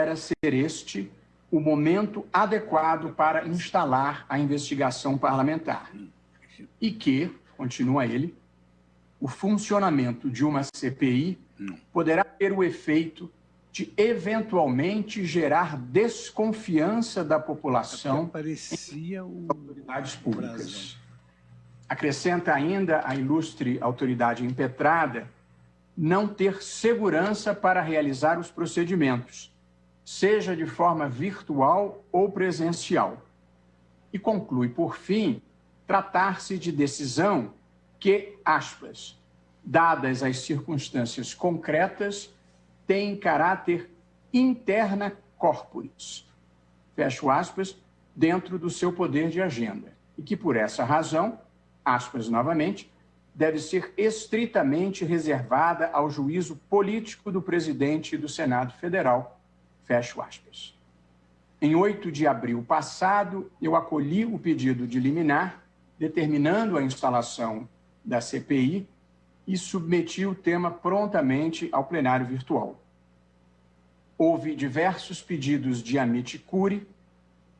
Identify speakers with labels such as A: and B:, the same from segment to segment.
A: considera ser este o momento adequado para instalar a investigação parlamentar e que, continua ele, o funcionamento de uma CPI poderá ter o efeito de eventualmente gerar desconfiança da população em autoridades públicas. Acrescenta ainda a ilustre autoridade impetrada não ter segurança para realizar os procedimentos, seja de forma virtual ou presencial. E conclui, por fim, tratar-se de decisão que, aspas, dadas as circunstâncias concretas, tem caráter interna corporis, fecho aspas, dentro do seu poder de agenda, e que, por essa razão, aspas novamente, deve ser estritamente reservada ao juízo político do presidente do Senado Federal, fecho aspas. Em 8 de abril passado, eu acolhi o pedido de liminar, determinando a instalação da CPI e submeti o tema prontamente ao plenário virtual. Houve diversos pedidos de amici curiae,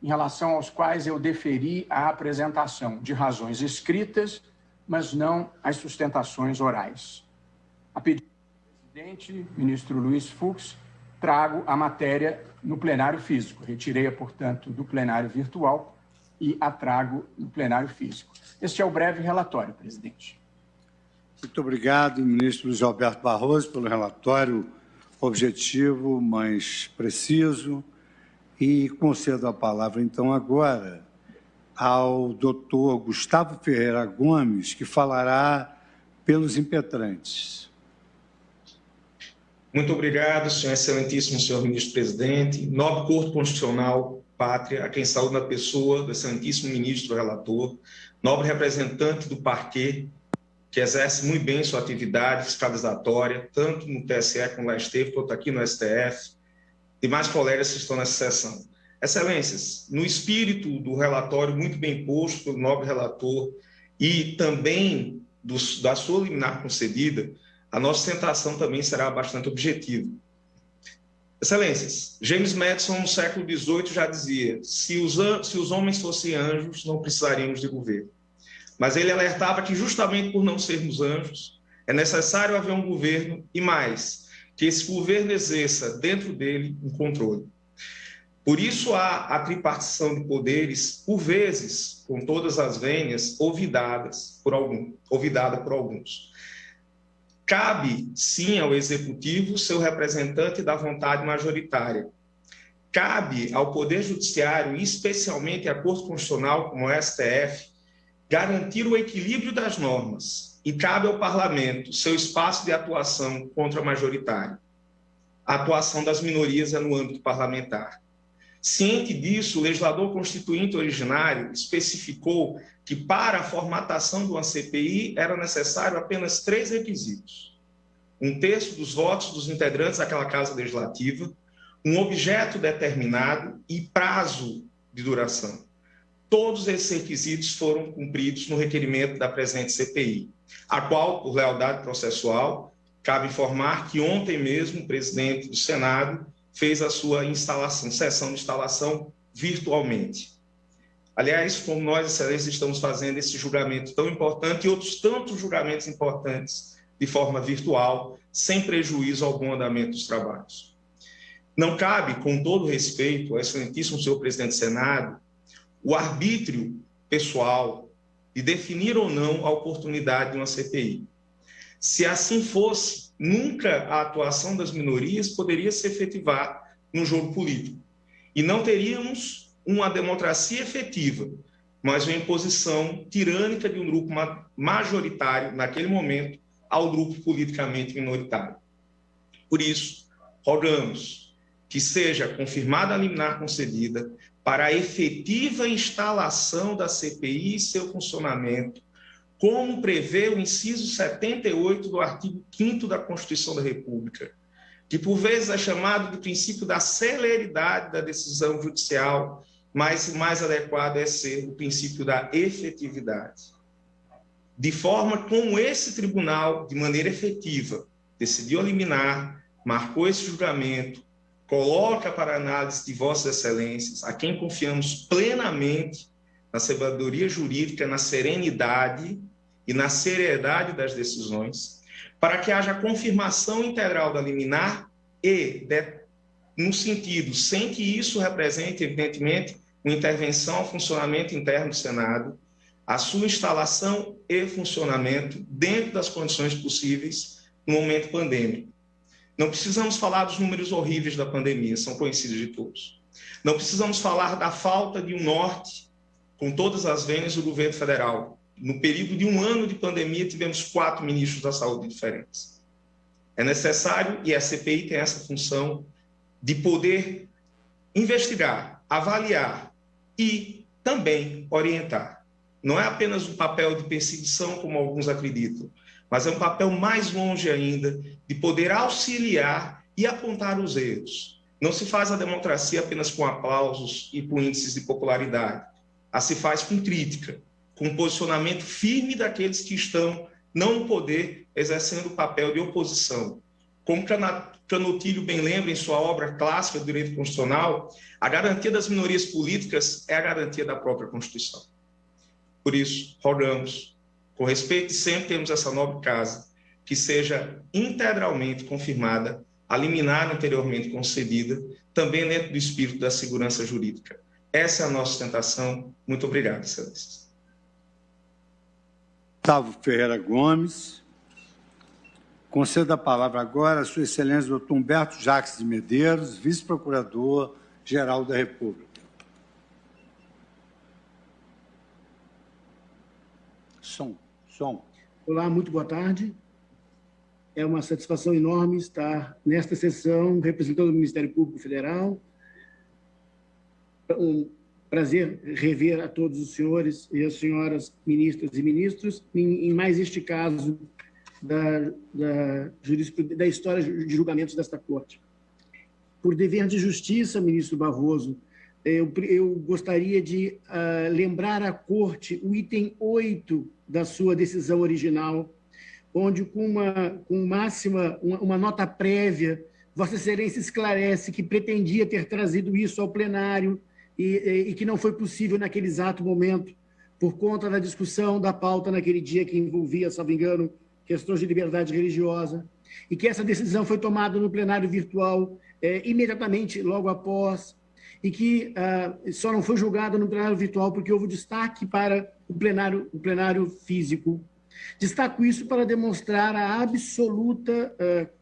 A: em relação aos quais eu deferi a apresentação de razões escritas, mas não as sustentações orais. A pedido do presidente, ministro Luiz Fux, trago a matéria no plenário físico. Retirei-a, portanto, do plenário virtual e a trago no plenário físico. Este é o breve relatório, presidente.
B: Muito obrigado, ministro Luiz Roberto Barroso, pelo relatório objetivo, mas preciso. E concedo a palavra, então, agora ao doutor Gustavo Ferreira Gomes, que falará pelos impetrantes.
C: Muito obrigado, senhor excelentíssimo senhor ministro-presidente, nobre Corte Constitucional, Pátria, a quem saúdo na pessoa do excelentíssimo ministro relator, nobre representante do parquê, que exerce muito bem sua atividade fiscalizatória, tanto no TSE como lá esteve, quanto aqui no STF, demais colegas que estão nessa sessão. Excelências, no espírito do relatório muito bem posto pelo nobre relator e também da sua liminar concedida, a nossa tentação também será bastante objetiva. Excelências, James Madison, no século XVIII, já dizia: se os homens fossem anjos, não precisaríamos de governo. Mas ele alertava que, justamente por não sermos anjos, é necessário haver um governo e mais, que esse governo exerça dentro dele um controle. Por isso há a tripartição de poderes, por vezes, com todas as vênias, olvidada por alguns. Cabe, sim, ao Executivo ser o representante da vontade majoritária. Cabe ao Poder Judiciário, e especialmente à Corte Constitucional, como o STF, garantir o equilíbrio das normas. E cabe ao Parlamento seu espaço de atuação contra a majoritária. A atuação das minorias é no âmbito parlamentar. Ciente disso, o legislador constituinte originário especificou que para a formatação de uma CPI era necessário apenas 3 requisitos: 1/3 dos votos dos integrantes daquela casa legislativa, um objeto determinado e prazo de duração. Todos esses requisitos foram cumpridos no requerimento da presente CPI, a qual, por lealdade processual, cabe informar que ontem mesmo o presidente do Senado fez a sua sessão de instalação virtualmente. Aliás, como nós, excelências, estamos fazendo esse julgamento tão importante e outros tantos julgamentos importantes de forma virtual, sem prejuízo ao bom andamento dos trabalhos. Não cabe, com todo respeito ao excelentíssimo senhor presidente do Senado, o arbítrio pessoal de definir ou não a oportunidade de uma CPI. Se assim fosse, nunca a atuação das minorias poderia se efetivar no jogo político. E não teríamos uma democracia efetiva, mas uma imposição tirânica de um grupo majoritário, naquele momento, ao grupo politicamente minoritário. Por isso, rogamos que seja confirmada a liminar concedida para a efetiva instalação da CPI e seu funcionamento, como prevê o inciso 78 do artigo 5º da Constituição da República, que por vezes é chamado de princípio da celeridade da decisão judicial, mas o mais adequado é ser o princípio da efetividade. De forma como esse tribunal, de maneira efetiva, decidiu liminar, marcou esse julgamento, coloca para análise de Vossas Excelências, a quem confiamos plenamente na sabedoria jurídica, na serenidade e na seriedade das decisões, para que haja confirmação integral da liminar e, no sentido, sem que isso represente, evidentemente, uma intervenção ao funcionamento interno do Senado, a sua instalação e funcionamento dentro das condições possíveis no momento pandêmico. Não precisamos falar dos números horríveis da pandemia, são conhecidos de todos. Não precisamos falar da falta de um norte com todas as vênias do governo federal. No período de 1 ano de pandemia, tivemos 4 ministros da saúde diferentes. É necessário, e a CPI tem essa função, de poder investigar, avaliar e também orientar. Não é apenas um papel de perseguição, como alguns acreditam, mas é um papel mais longe ainda de poder auxiliar e apontar os erros. Não se faz a democracia apenas com aplausos e com índices de popularidade. A se faz com crítica, com um posicionamento firme daqueles que estão, não no poder, exercendo o papel de oposição. Como Canutilho bem lembra em sua obra clássica do Direito Constitucional, a garantia das minorias políticas é a garantia da própria Constituição. Por isso, rogamos, com respeito, e sempre temos essa nobre casa, que seja integralmente confirmada a liminar anteriormente concedida, também dentro do espírito da segurança jurídica. Essa é a nossa tentação. Muito obrigado, excelências.
B: Gustavo Ferreira Gomes. Concedo a palavra agora à Sua Excelência, doutor Humberto Jacques de Medeiros, vice-procurador-geral da República. Som.
D: Olá, muito boa tarde. É uma satisfação enorme estar nesta sessão representando o Ministério Público Federal. Um prazer rever a todos os senhores e as senhoras ministras e ministros em mais este caso da história de julgamentos desta Corte. Por dever de justiça, ministro Barroso, eu gostaria de lembrar à Corte o item 8 da sua decisão original, onde, com uma nota prévia, Vossa Excelência esclarece que pretendia ter trazido isso ao plenário e que não foi possível naquele exato momento, por conta da discussão da pauta naquele dia que envolvia, salvo engano, questões de liberdade religiosa, e que essa decisão foi tomada no plenário virtual imediatamente logo após, e que só não foi julgada no plenário virtual porque houve destaque para o plenário físico. Destaco isso para demonstrar a absoluta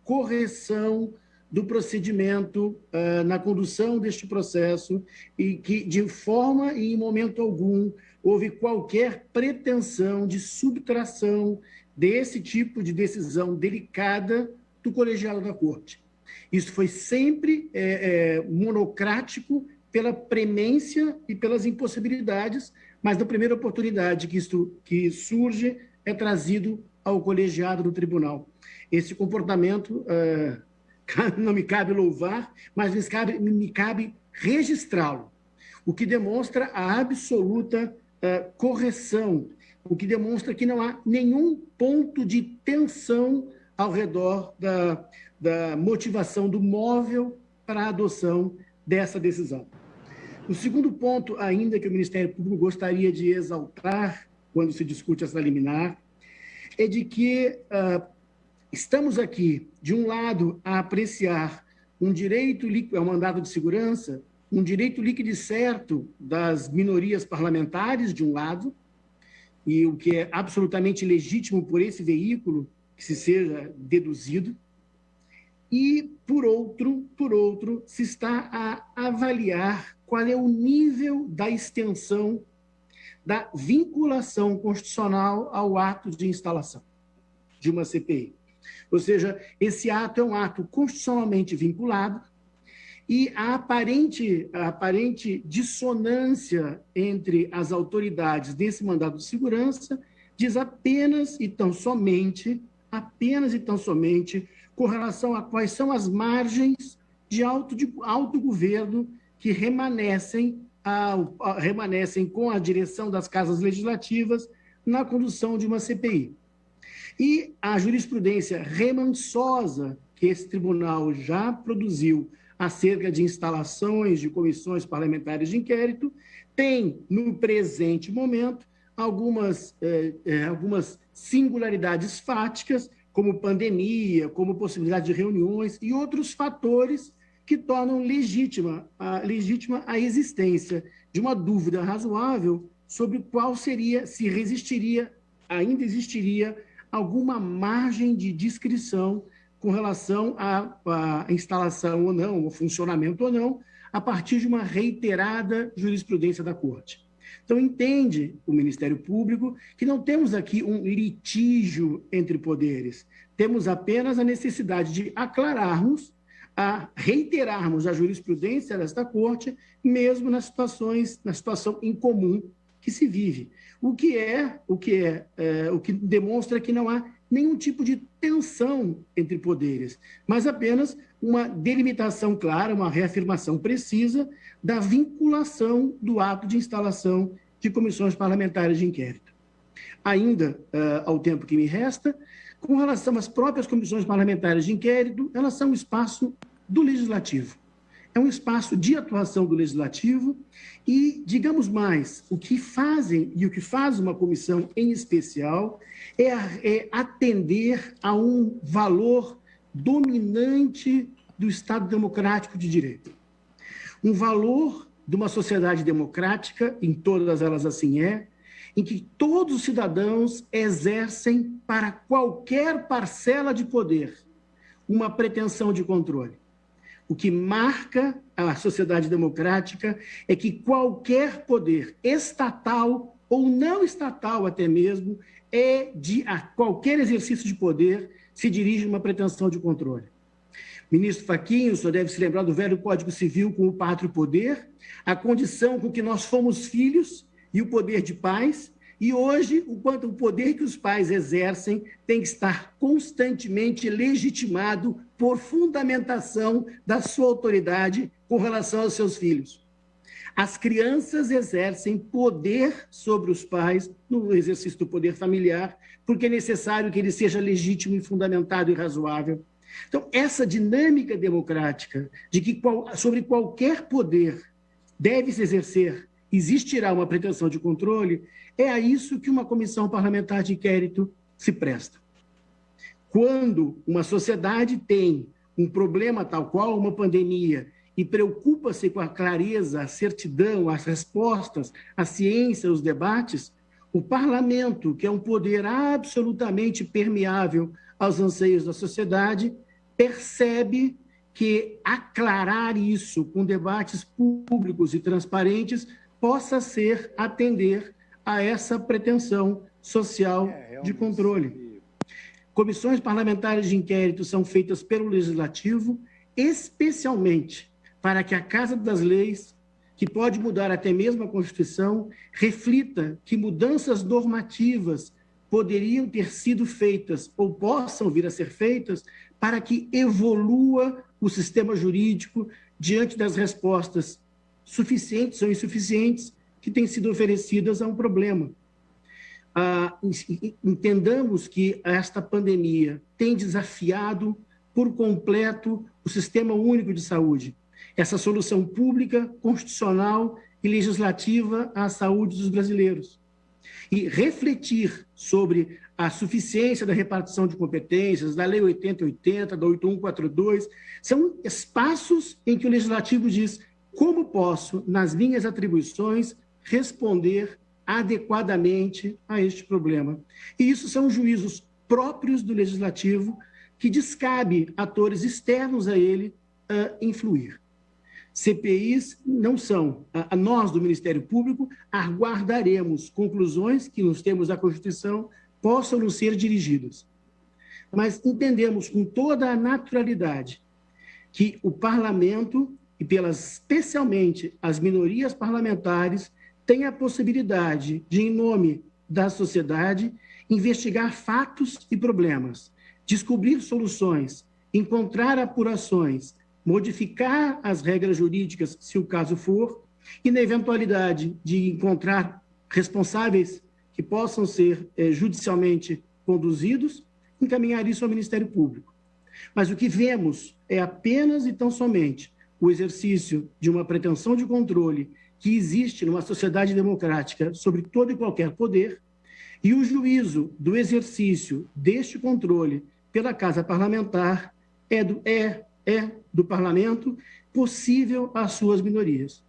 D: correção do procedimento na condução deste processo e que, de forma e em momento algum, houve qualquer pretensão de subtração desse tipo de decisão delicada do colegiado da Corte. Isso foi sempre monocrático pela premência e pelas impossibilidades, mas na primeira oportunidade que surge é trazido ao colegiado do tribunal. Esse comportamento não me cabe louvar, mas me cabe registrá-lo, o que demonstra a absoluta correção, o que demonstra que não há nenhum ponto de tensão ao redor da motivação do móvel para a adoção dessa decisão. O segundo ponto, ainda, que o Ministério Público gostaria de exaltar quando se discute essa liminar, é de que estamos aqui, de um lado, a apreciar um direito líquido, é um mandado de segurança, um direito líquido e certo das minorias parlamentares, de um lado, e o que é absolutamente legítimo por esse veículo que se seja deduzido, e, por outro, se está a avaliar qual é o nível da extensão da vinculação constitucional ao ato de instalação de uma CPI. Ou seja, esse ato é um ato constitucionalmente vinculado e a aparente dissonância entre as autoridades desse mandado de segurança diz apenas e tão somente com relação a quais são as margens de autogoverno que remanescem com a direção das casas legislativas na condução de uma CPI. E a jurisprudência remansosa que esse tribunal já produziu acerca de instalações de comissões parlamentares de inquérito, tem, no presente momento, algumas singularidades fáticas, como pandemia, como possibilidade de reuniões e outros fatores que tornam legítima a existência de uma dúvida razoável sobre qual seria, se ainda existiria alguma margem de discrição com relação à instalação ou não, ao funcionamento ou não, a partir de uma reiterada jurisprudência da Corte. Então, entende o Ministério Público que não temos aqui um litígio entre poderes, temos apenas a necessidade de aclararmos, reiterarmos a jurisprudência desta Corte, mesmo na situação incomum que se vive. O que demonstra que não há nenhum tipo de tensão entre poderes, mas apenas uma delimitação clara, uma reafirmação precisa da vinculação do ato de instalação de comissões parlamentares de inquérito. Ainda, ao tempo que me resta, com relação às próprias comissões parlamentares de inquérito, elas são um espaço do Legislativo. É um espaço de atuação do Legislativo e, digamos mais, o que fazem e o que faz uma comissão em especial é atender a um valor dominante do Estado democrático de direito. Um valor de uma sociedade democrática, em todas elas assim em que todos os cidadãos exercem para qualquer parcela de poder uma pretensão de controle. O que marca a sociedade democrática é que qualquer poder, estatal ou não estatal até mesmo, a qualquer exercício de poder se dirige a uma pretensão de controle. Ministro Fachin, o senhor deve se lembrar do velho Código Civil com o pátrio poder, a condição com que nós fomos filhos e o poder de pais, e hoje, o quanto o poder que os pais exercem tem que estar constantemente legitimado por fundamentação da sua autoridade com relação aos seus filhos. As crianças exercem poder sobre os pais no exercício do poder familiar, porque é necessário que ele seja legítimo e fundamentado e razoável. Então, essa dinâmica democrática de que sobre qualquer poder deve se exercer, existirá uma pretensão de controle, é a isso que uma comissão parlamentar de inquérito se presta. Quando uma sociedade tem um problema tal qual uma pandemia e preocupa-se com a clareza, a certidão, as respostas, a ciência, os debates, o parlamento, que é um poder absolutamente permeável aos anseios da sociedade, percebe que aclarar isso com debates públicos e transparentes possa ser atender a essa pretensão social de controle. Comissões parlamentares de inquérito são feitas pelo Legislativo, especialmente para que a Casa das Leis, que pode mudar até mesmo a Constituição, reflita que mudanças normativas poderiam ter sido feitas ou possam vir a ser feitas para que evolua o sistema jurídico diante das respostas suficientes ou insuficientes que têm sido oferecidas a um problema. Entendamos que esta pandemia tem desafiado por completo o Sistema Único de Saúde, essa solução pública, constitucional e legislativa à saúde dos brasileiros. E refletir sobre a suficiência da repartição de competências, da Lei 8080, da 8142, são espaços em que o Legislativo diz como posso, nas minhas atribuições, responder adequadamente a este problema. E isso são juízos próprios do Legislativo que descabe atores externos a ele influir. CPIs não são. Nós, do Ministério Público, aguardaremos conclusões que, nos termos da Constituição, possam nos ser dirigidas. Mas entendemos com toda a naturalidade que o Parlamento, e especialmente as minorias parlamentares, têm a possibilidade de, em nome da sociedade, investigar fatos e problemas, descobrir soluções, encontrar apurações, modificar as regras jurídicas, se o caso for, e, na eventualidade de encontrar responsáveis que possam ser judicialmente conduzidos, encaminhar isso ao Ministério Público. Mas o que vemos é apenas e tão somente o exercício de uma pretensão de controle que existe numa sociedade democrática sobre todo e qualquer poder, e o juízo do exercício deste controle pela Casa Parlamentar é do Parlamento possível às suas minorias.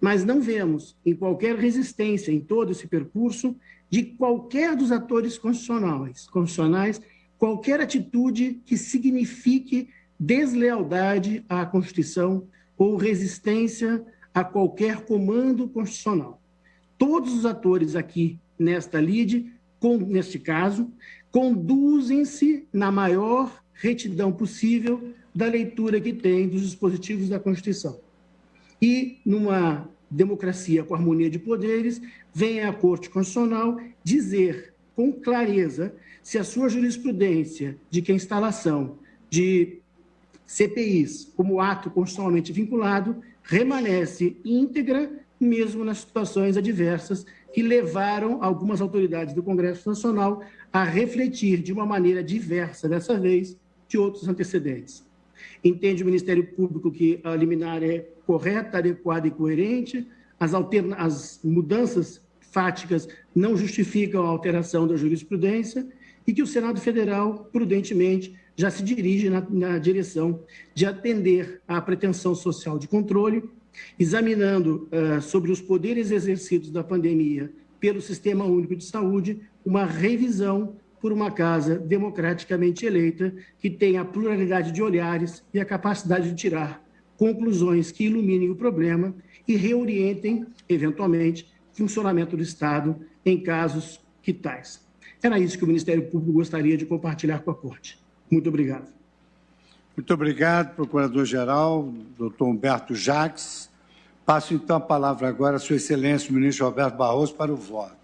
D: Mas não vemos em qualquer resistência em todo esse percurso de qualquer dos atores constitucionais qualquer atitude que signifique deslealdade à Constituição ou resistência a qualquer comando constitucional. Todos os atores aqui nesta lide, neste caso, conduzem-se na maior retidão possível da leitura que tem dos dispositivos da Constituição. E, numa democracia com harmonia de poderes, vem a Corte Constitucional dizer com clareza se a sua jurisprudência de que a instalação de CPIs como ato constitucionalmente vinculado permanece íntegra, mesmo nas situações adversas que levaram algumas autoridades do Congresso Nacional a refletir de uma maneira diversa, dessa vez, de outros antecedentes. Entende o Ministério Público que a liminar é correta, adequada e coerente, as mudanças fáticas não justificam a alteração da jurisprudência e que o Senado Federal, prudentemente, já se dirige na direção de atender à pretensão social de controle, examinando sobre os poderes exercidos da pandemia pelo Sistema Único de Saúde, uma revisão por uma casa democraticamente eleita que tenha a pluralidade de olhares e a capacidade de tirar conclusões que iluminem o problema e reorientem, eventualmente, o funcionamento do Estado em casos que tais. Era isso que o Ministério Público gostaria de compartilhar com a Corte. Muito obrigado.
B: Muito obrigado, Procurador-Geral, doutor Humberto Jacques. Passo, então, a palavra agora à Sua Excelência, o ministro Roberto Barroso, para o voto.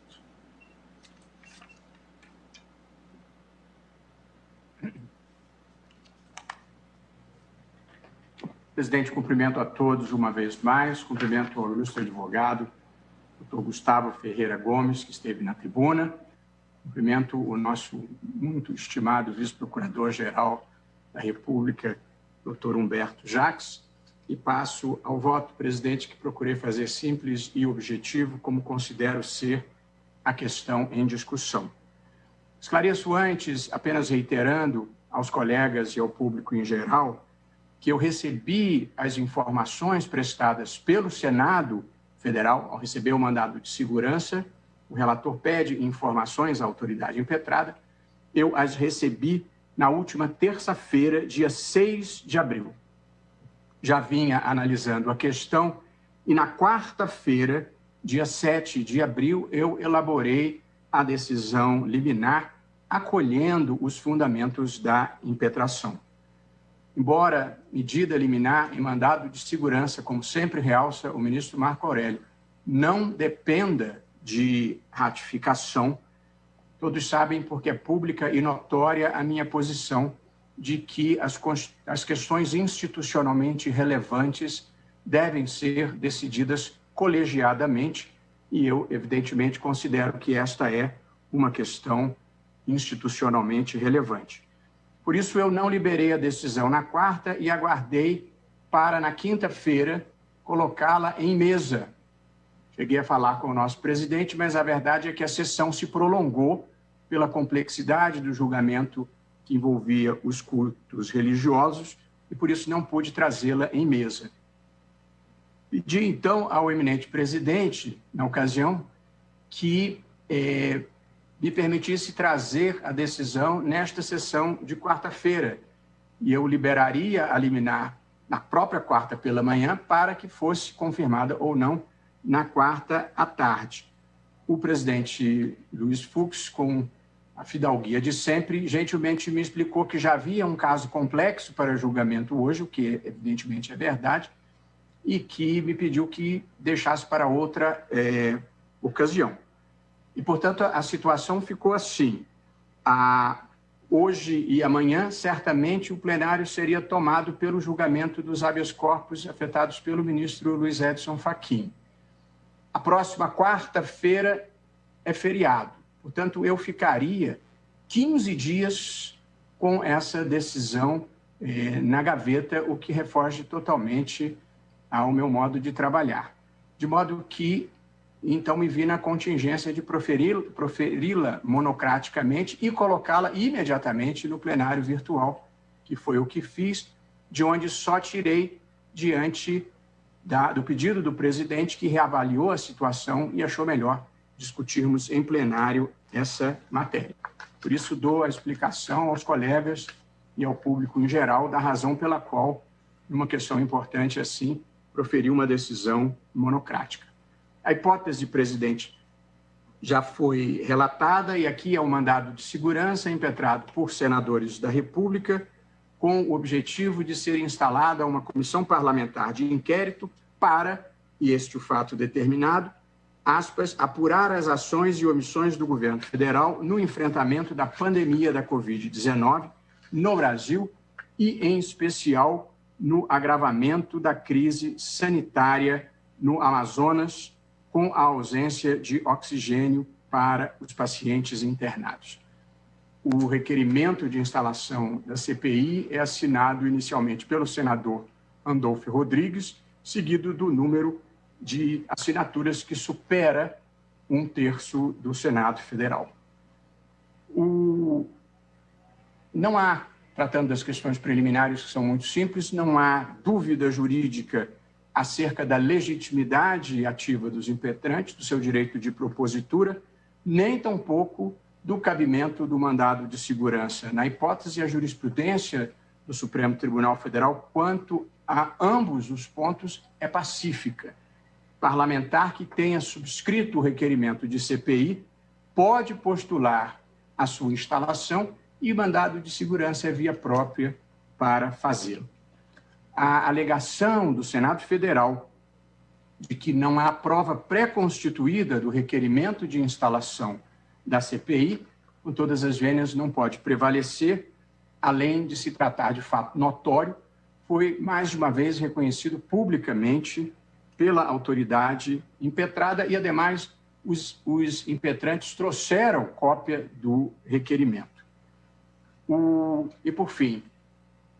A: Presidente, cumprimento a todos uma vez mais, cumprimento ao ilustre advogado, doutor Gustavo Ferreira Gomes, que esteve na tribuna, cumprimento o nosso muito estimado vice-procurador-geral da República, doutor Humberto Jacques, e passo ao voto, presidente, que procurei fazer simples e objetivo, como considero ser a questão em discussão. Esclareço antes, apenas reiterando aos colegas e ao público em geral, que eu recebi as informações prestadas pelo Senado Federal, ao receber o mandado de segurança. O relator pede informações à autoridade impetrada. Eu as recebi na última terça-feira, dia 6 de abril. Já vinha analisando a questão e na quarta-feira, dia 7 de abril, eu elaborei a decisão liminar acolhendo os fundamentos da impetração. Embora medida liminar em mandado de segurança, como sempre realça o ministro Marco Aurélio, não dependa de ratificação, todos sabem, porque é pública e notória a minha posição de que as questões institucionalmente relevantes devem ser decididas colegiadamente, e eu, evidentemente, considero que esta é uma questão institucionalmente relevante. Por isso, eu não liberei a decisão na quarta e aguardei para, na quinta-feira, colocá-la em mesa. Cheguei a falar com o nosso presidente, mas a verdade é que a sessão se prolongou pela complexidade do julgamento que envolvia os cultos religiosos e, por isso, não pude trazê-la em mesa. Pedi, então, ao eminente presidente, na ocasião, que me permitisse trazer a decisão nesta sessão de quarta-feira. E eu liberaria a liminar na própria quarta pela manhã para que fosse confirmada ou não na quarta à tarde. O presidente Luiz Fux, com a fidalguia de sempre, gentilmente me explicou que já havia um caso complexo para julgamento hoje, o que evidentemente é verdade, e que me pediu que deixasse para outra ocasião. E, portanto, a situação ficou assim. Hoje e amanhã, certamente, o plenário seria tomado pelo julgamento dos habeas corpus afetados pelo ministro Luiz Edson Fachin. A próxima quarta-feira é feriado. Portanto, eu ficaria 15 dias com essa decisão na gaveta, o que refoge totalmente ao meu modo de trabalhar. De modo que, então, me vi na contingência de proferi-la monocraticamente e colocá-la imediatamente no plenário virtual, que foi o que fiz, de onde só tirei diante do pedido do presidente, que reavaliou a situação e achou melhor discutirmos em plenário essa matéria. Por isso, dou a explicação aos colegas e ao público em geral da razão pela qual, numa questão importante assim, proferiu uma decisão monocrática. A hipótese, presidente, já foi relatada e aqui é um mandado de segurança impetrado por senadores da República com o objetivo de ser instalada uma comissão parlamentar de inquérito para, e este o fato determinado, aspas, apurar as ações e omissões do governo federal no enfrentamento da pandemia da Covid-19 no Brasil e, em especial, no agravamento da crise sanitária no Amazonas, com a ausência de oxigênio para os pacientes internados. O requerimento de instalação da CPI é assinado inicialmente pelo senador Randolfo Rodrigues, seguido do número de assinaturas que supera 1/3 do Senado Federal. Não há, tratando das questões preliminares, que são muito simples, não há dúvida jurídica acerca da legitimidade ativa dos impetrantes, do seu direito de propositura, nem tampouco do cabimento do mandado de segurança. Na hipótese, a jurisprudência do Supremo Tribunal Federal, quanto a ambos os pontos, é pacífica. Parlamentar que tenha subscrito o requerimento de CPI pode postular a sua instalação e o mandado de segurança é via própria para fazê-lo. A alegação do Senado Federal de que não há prova pré-constituída do requerimento de instalação da CPI, com todas as vênias, não pode prevalecer, além de se tratar de fato notório, foi mais de uma vez reconhecido publicamente pela autoridade impetrada e, ademais, os impetrantes trouxeram cópia do requerimento. E, por fim,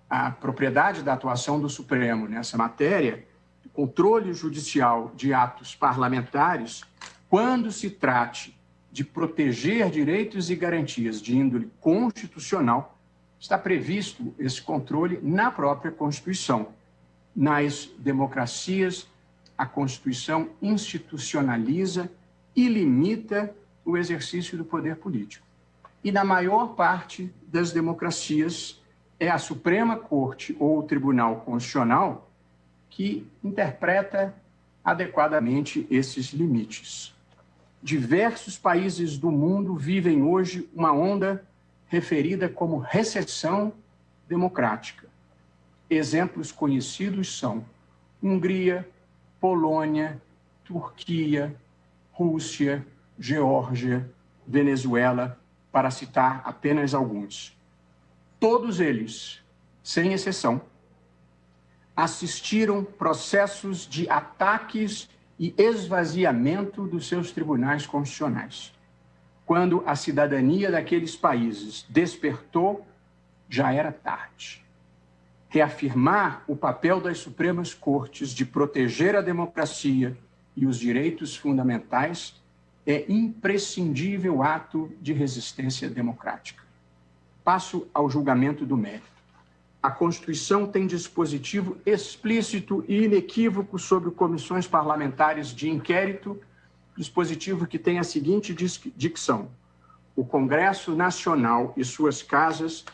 A: a propriedade da atuação do Supremo nessa matéria, o controle judicial de atos parlamentares, quando se trate de proteger direitos e garantias de índole constitucional, está previsto esse controle na própria Constituição. Nas democracias, a Constituição institucionaliza e limita o exercício do poder político. E na maior parte das democracias, é a Suprema Corte ou o Tribunal Constitucional que interpreta adequadamente esses limites. Diversos países do mundo vivem hoje uma onda referida como recessão democrática. Exemplos conhecidos são Hungria, Polônia, Turquia, Rússia, Geórgia, Venezuela, para citar apenas alguns. Todos eles, sem exceção, assistiram processos de ataques e esvaziamento dos seus tribunais constitucionais. Quando a cidadania daqueles países despertou, já era tarde. Reafirmar o papel das Supremas Cortes de proteger a democracia e os direitos fundamentais é imprescindível ato de resistência democrática. Passo ao julgamento do mérito. A Constituição tem dispositivo explícito e inequívoco sobre comissões parlamentares de inquérito, dispositivo que tem a seguinte dicção: o Congresso Nacional e suas casas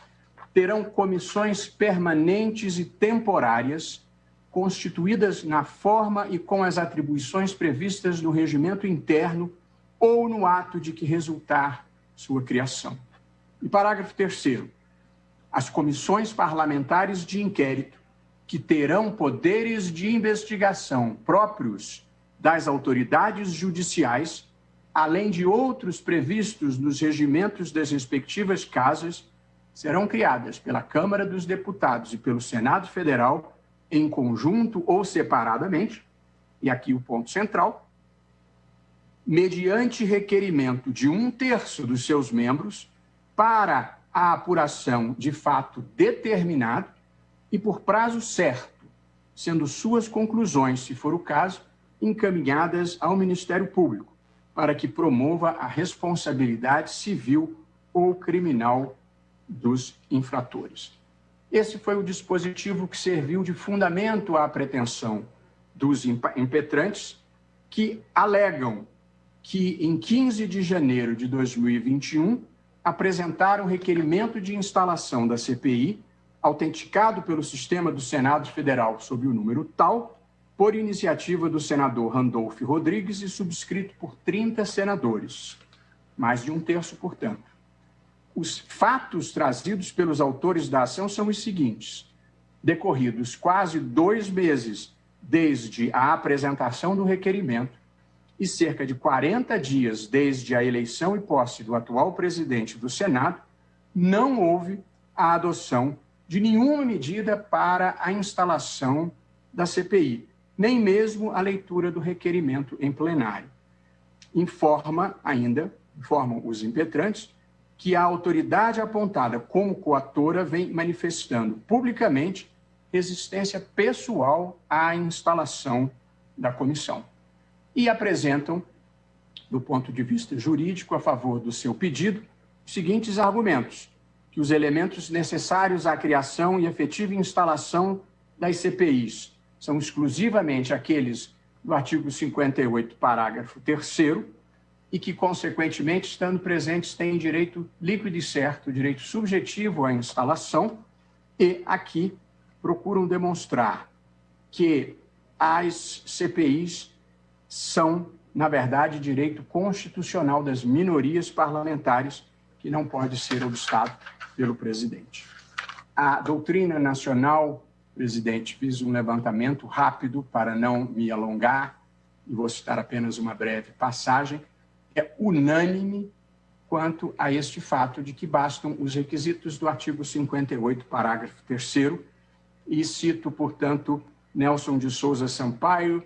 A: terão comissões permanentes e temporárias, constituídas na forma e com as atribuições previstas no regimento interno ou no ato de que resultar sua criação. E parágrafo 3º. As comissões parlamentares de inquérito, que terão poderes de investigação próprios das autoridades judiciais, além de outros previstos nos regimentos das respectivas casas, serão criadas pela Câmara dos Deputados e pelo Senado Federal, em conjunto ou separadamente, e aqui o ponto central, mediante requerimento de 1/3 dos seus membros para a apuração de fato determinado, e por prazo certo, sendo suas conclusões, se for o caso, encaminhadas ao Ministério Público, para que promova a responsabilidade civil ou criminal dos infratores. Esse foi o dispositivo que serviu de fundamento à pretensão dos impetrantes, que alegam que, em 15 de janeiro de 2021, apresentaram requerimento de instalação da CPI, autenticado pelo sistema do Senado Federal sob o número tal, por iniciativa do senador Randolfo Rodrigues e subscrito por 30 senadores, mais de um terço, portanto. Os fatos trazidos pelos autores da ação são os seguintes: decorridos quase 2 meses desde a apresentação do requerimento e cerca de 40 dias desde a eleição e posse do atual presidente do Senado, não houve a adoção de nenhuma medida para a instalação da CPI, nem mesmo a leitura do requerimento em plenário. Informam os impetrantes, que a autoridade apontada como coautora vem manifestando publicamente resistência pessoal à instalação da comissão. E apresentam, do ponto de vista jurídico, a favor do seu pedido, os seguintes argumentos: que os elementos necessários à criação e efetiva instalação das CPIs são exclusivamente aqueles do artigo 58, parágrafo 3º, e que, consequentemente, estando presentes, têm direito líquido e certo, direito subjetivo à instalação, e aqui procuram demonstrar que as CPIs são, na verdade, direito constitucional das minorias parlamentares, que não pode ser obstado pelo presidente. A doutrina nacional, presidente, fiz um levantamento rápido para não me alongar, e vou citar apenas uma breve passagem, é unânime quanto a este fato de que bastam os requisitos do artigo 58, parágrafo 3º, e cito, portanto, Nelson de Souza Sampaio,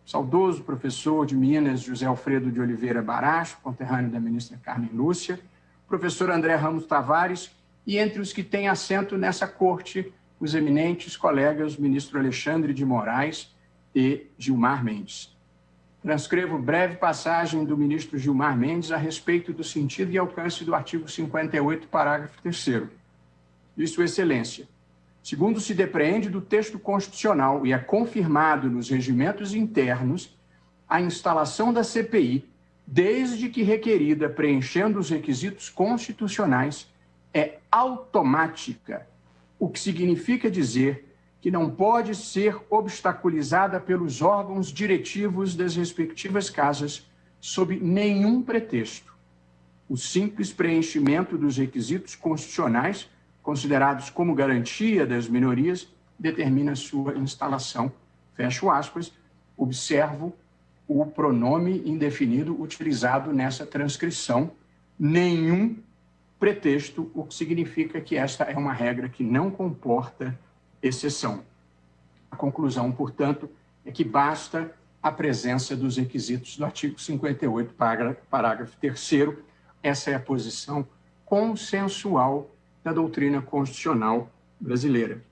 A: saudoso professor de Minas, José Alfredo de Oliveira Baracho, conterrâneo da ministra Carmen Lúcia, professor André Ramos Tavares, e entre os que têm assento nessa corte, os eminentes colegas ministro Alexandre de Moraes e Gilmar Mendes. Transcrevo breve passagem do ministro Gilmar Mendes a respeito do sentido e alcance do artigo 58, parágrafo 3º. De Sua Excelência, segundo se depreende do texto constitucional e é confirmado nos regimentos internos, a instalação da CPI, desde que requerida preenchendo os requisitos constitucionais, é automática, o que significa dizer que não pode ser obstaculizada pelos órgãos diretivos das respectivas casas sob nenhum pretexto. O simples preenchimento dos requisitos constitucionais, considerados como garantia das minorias, determina sua instalação. Fecho aspas. Observo o pronome indefinido utilizado nessa transcrição. Nenhum pretexto, o que significa que esta é uma regra que não comporta exceção. A conclusão, portanto, é que basta a presença dos requisitos do artigo 58, parágrafo 3º. Essa é a posição consensual da doutrina constitucional brasileira.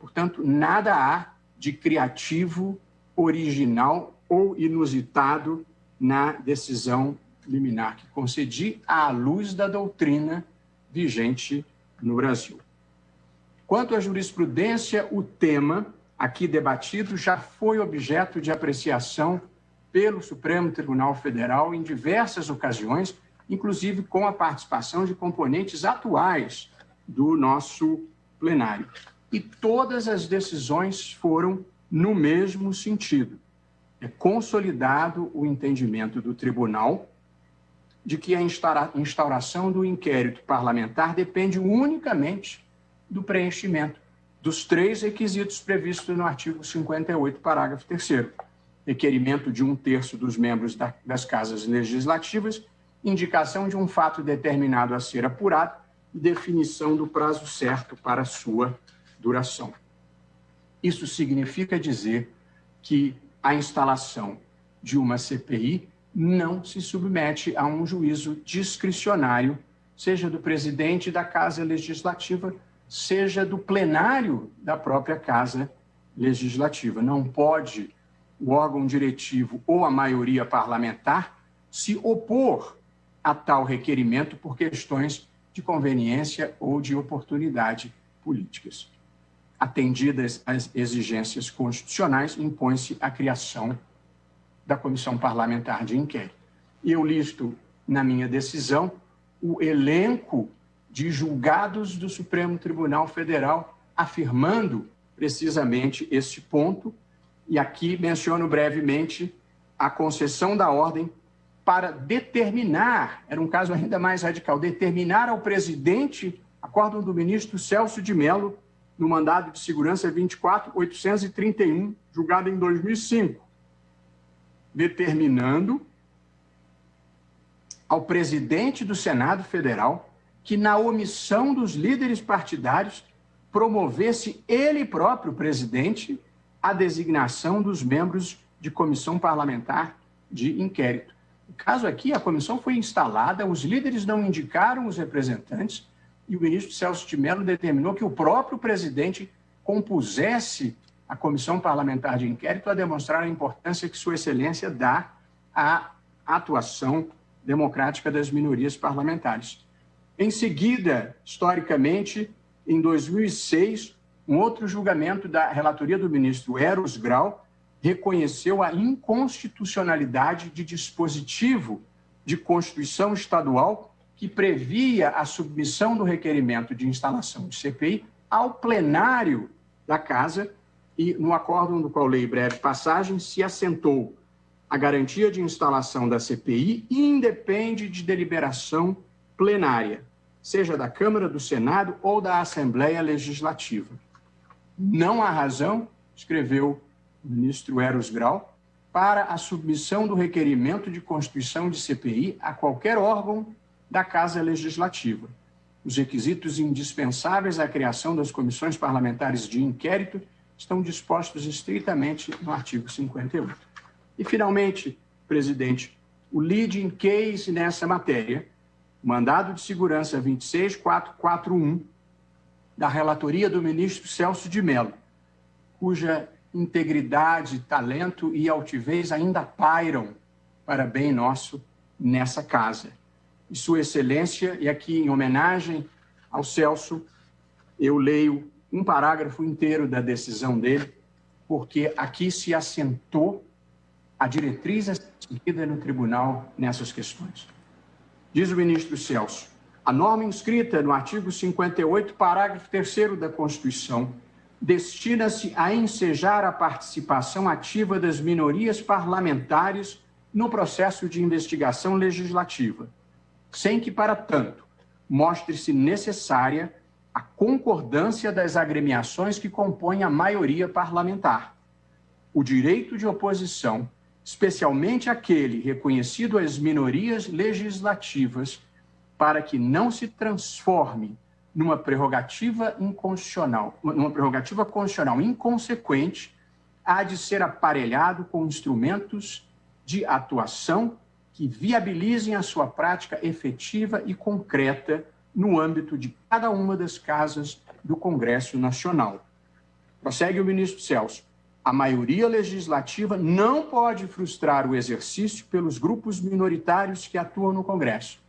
A: Portanto, nada há de criativo, original ou inusitado na decisão liminar que concedi à luz da doutrina vigente no Brasil. Quanto à jurisprudência, o tema aqui debatido já foi objeto de apreciação pelo Supremo Tribunal Federal em diversas ocasiões, inclusive com a participação de componentes atuais do nosso plenário. E todas as decisões foram no mesmo sentido. É consolidado o entendimento do tribunal de que a instauração do inquérito parlamentar depende unicamente do preenchimento dos 3 requisitos previstos no artigo 58, parágrafo 3º. Requerimento de 1/3 dos membros das casas legislativas, indicação de um fato determinado a ser apurado e definição do prazo certo para sua duração. Isso significa dizer que a instalação de uma CPI não se submete a um juízo discricionário, seja do presidente da Casa Legislativa, seja do plenário da própria Casa Legislativa. Não pode o órgão diretivo ou a maioria parlamentar se opor a tal requerimento por questões de conveniência ou de oportunidade políticas. Atendidas as exigências constitucionais, impõe-se a criação da Comissão Parlamentar de Inquérito. Eu listo na minha decisão o elenco de julgados do Supremo Tribunal Federal, afirmando precisamente este ponto, e aqui menciono brevemente a concessão da ordem para determinar, era um caso ainda mais radical, determinar ao presidente, acórdão do ministro Celso de Mello, no mandado de segurança 24.831, julgado em 2005, determinando ao presidente do Senado Federal que, na omissão dos líderes partidários, promovesse ele próprio, presidente, a designação dos membros de comissão parlamentar de inquérito. No caso aqui, a comissão foi instalada, os líderes não indicaram os representantes e o ministro Celso de Mello determinou que o próprio presidente compusesse a comissão parlamentar de inquérito a demonstrar a importância que Sua Excelência dá à atuação democrática das minorias parlamentares. Em seguida, historicamente, em 2006, um outro julgamento da relatoria do ministro Eros Grau reconheceu a inconstitucionalidade de dispositivo de Constituição Estadual que previa a submissão do requerimento de instalação de CPI ao plenário da Casa e, no acórdão do qual leio breve passagem, se assentou a garantia de instalação da CPI independe de deliberação plenária, seja da Câmara, do Senado ou da Assembleia Legislativa. Não há razão, escreveu o ministro Eros Grau, para a submissão do requerimento de constituição de CPI a qualquer órgão da Casa Legislativa. Os requisitos indispensáveis à criação das comissões parlamentares de inquérito estão dispostos estritamente no artigo 58. E, finalmente, presidente, o leading case nessa matéria, mandado de segurança 26441, da relatoria do ministro Celso de Mello, cuja integridade, talento e altivez ainda pairam para bem nosso nessa casa. E Sua Excelência, e aqui em homenagem ao Celso, eu leio um parágrafo inteiro da decisão dele, porque aqui se assentou a diretriz a ser seguida no tribunal nessas questões. Diz o ministro Celso: a norma inscrita no artigo 58, parágrafo 3º da Constituição, destina-se a ensejar a participação ativa das minorias parlamentares no processo de investigação legislativa, sem que, para tanto, mostre-se necessária a concordância das agremiações que compõem a maioria parlamentar. O direito de oposição, especialmente aquele reconhecido às minorias legislativas, para que não se transforme numa prerrogativa constitucional inconsequente, há de ser aparelhado com instrumentos de atuação que viabilizem a sua prática efetiva e concreta no âmbito de cada uma das casas do Congresso Nacional. Prossegue o ministro Celso: a maioria legislativa não pode frustrar o exercício pelos grupos minoritários que atuam no Congresso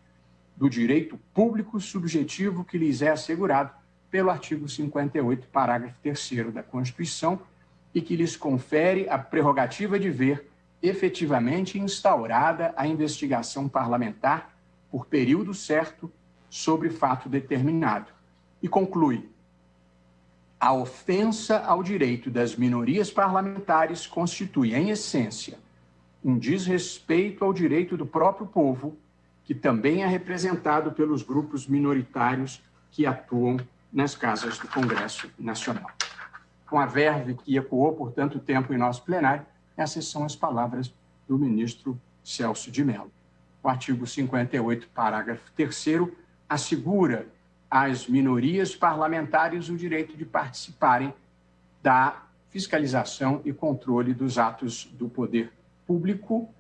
A: do direito público subjetivo que lhes é assegurado pelo artigo 58, parágrafo 3º da Constituição, e que lhes confere a prerrogativa de ver efetivamente instaurada a investigação parlamentar por período certo sobre fato determinado. E conclui: a ofensa ao direito das minorias parlamentares constitui, em essência, um desrespeito ao direito do próprio povo, que também é representado pelos grupos minoritários que atuam nas casas do Congresso Nacional. Com a verve que ecoou por tanto tempo em nosso plenário, essas são as palavras do ministro Celso de Mello. O artigo 58, parágrafo 3º, assegura às minorias parlamentares o direito de participarem da fiscalização e controle dos atos do poder público,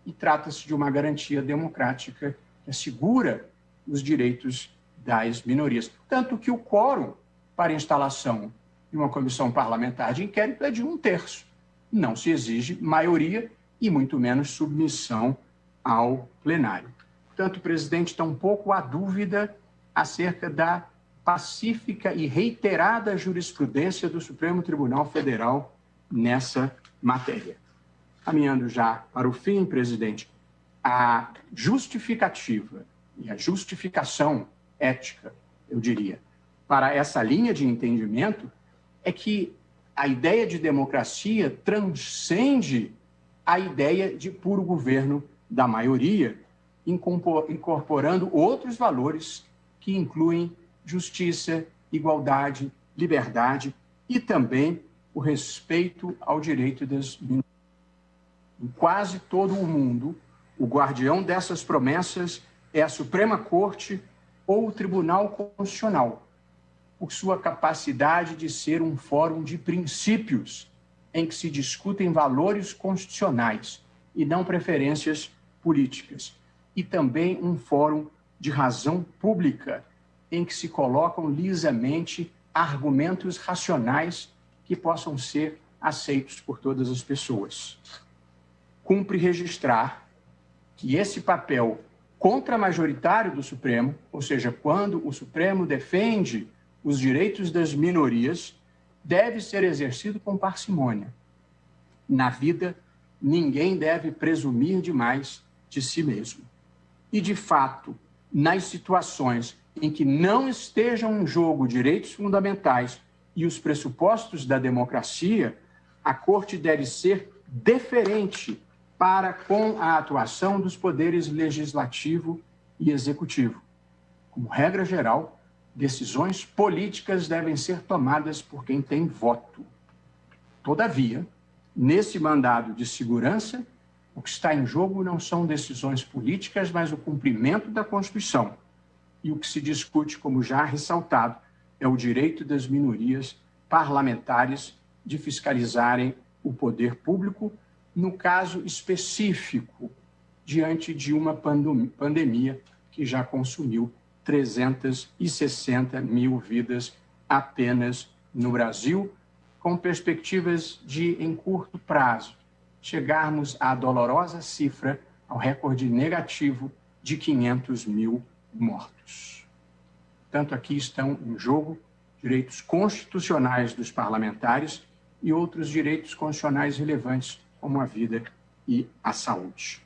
A: e trata-se de uma garantia democrática que assegura os direitos das minorias. Tanto que o quórum para a instalação de uma comissão parlamentar de inquérito é de 1/3. Não se exige maioria e muito menos submissão ao plenário. Portanto, presidente, tampouco há dúvida acerca da pacífica e reiterada jurisprudência do Supremo Tribunal Federal nessa matéria. Caminhando já para o fim, presidente, a justificativa e a justificação ética, eu diria, para essa linha de entendimento é que a ideia de democracia transcende a ideia de puro governo da maioria, incorporando outros valores que incluem justiça, igualdade, liberdade e também o respeito ao direito das minorias. Em quase todo o mundo, o guardião dessas promessas é a Suprema Corte ou o Tribunal Constitucional, por sua capacidade de ser um fórum de princípios em que se discutem valores constitucionais e não preferências políticas, e também um fórum de razão pública em que se colocam lisamente argumentos racionais que possam ser aceitos por todas as pessoas. Cumpre registrar que esse papel contramajoritário do Supremo, ou seja, quando o Supremo defende os direitos das minorias, deve ser exercido com parcimônia. Na vida, ninguém deve presumir demais de si mesmo. E, de fato, nas situações em que não estejam em jogo direitos fundamentais e os pressupostos da democracia, a Corte deve ser deferente para com a atuação dos poderes legislativo e executivo. Como regra geral, decisões políticas devem ser tomadas por quem tem voto. Todavia, nesse mandado de segurança, o que está em jogo não são decisões políticas, mas o cumprimento da Constituição. E o que se discute, como já ressaltado, é o direito das minorias parlamentares de fiscalizarem o poder público, no caso específico, diante de uma pandemia que já consumiu 360 mil vidas apenas no Brasil, com perspectivas de, em curto prazo, chegarmos à dolorosa cifra, ao recorde negativo de 500 mil mortos. Tanto aqui estão em jogo direitos constitucionais dos parlamentares e outros direitos constitucionais relevantes, como a vida e a saúde.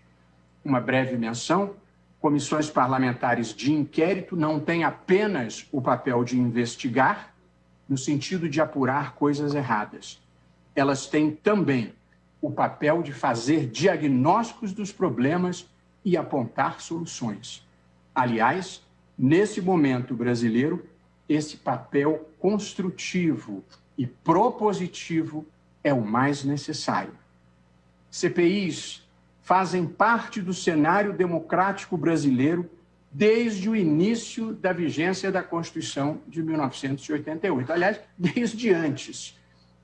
A: Uma breve menção: comissões parlamentares de inquérito não têm apenas o papel de investigar, no sentido de apurar coisas erradas. Elas têm também o papel de fazer diagnósticos dos problemas e apontar soluções. Aliás, nesse momento brasileiro, esse papel construtivo e propositivo é o mais necessário. CPIs fazem parte do cenário democrático brasileiro desde o início da vigência da Constituição de 1988. Aliás, desde antes.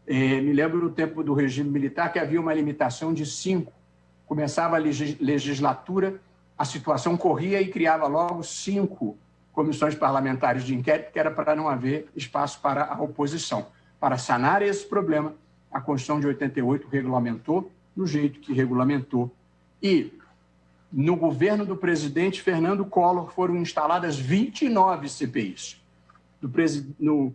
A: Me lembro do tempo do regime militar que havia uma limitação de 5. Começava a legislatura, a situação corria e criava logo 5 comissões parlamentares de inquérito, que era para não haver espaço para a oposição. Para sanar esse problema, a Constituição de 88 regulamentou do jeito que regulamentou. E, no governo do presidente Fernando Collor, foram instaladas 29 CPIs. No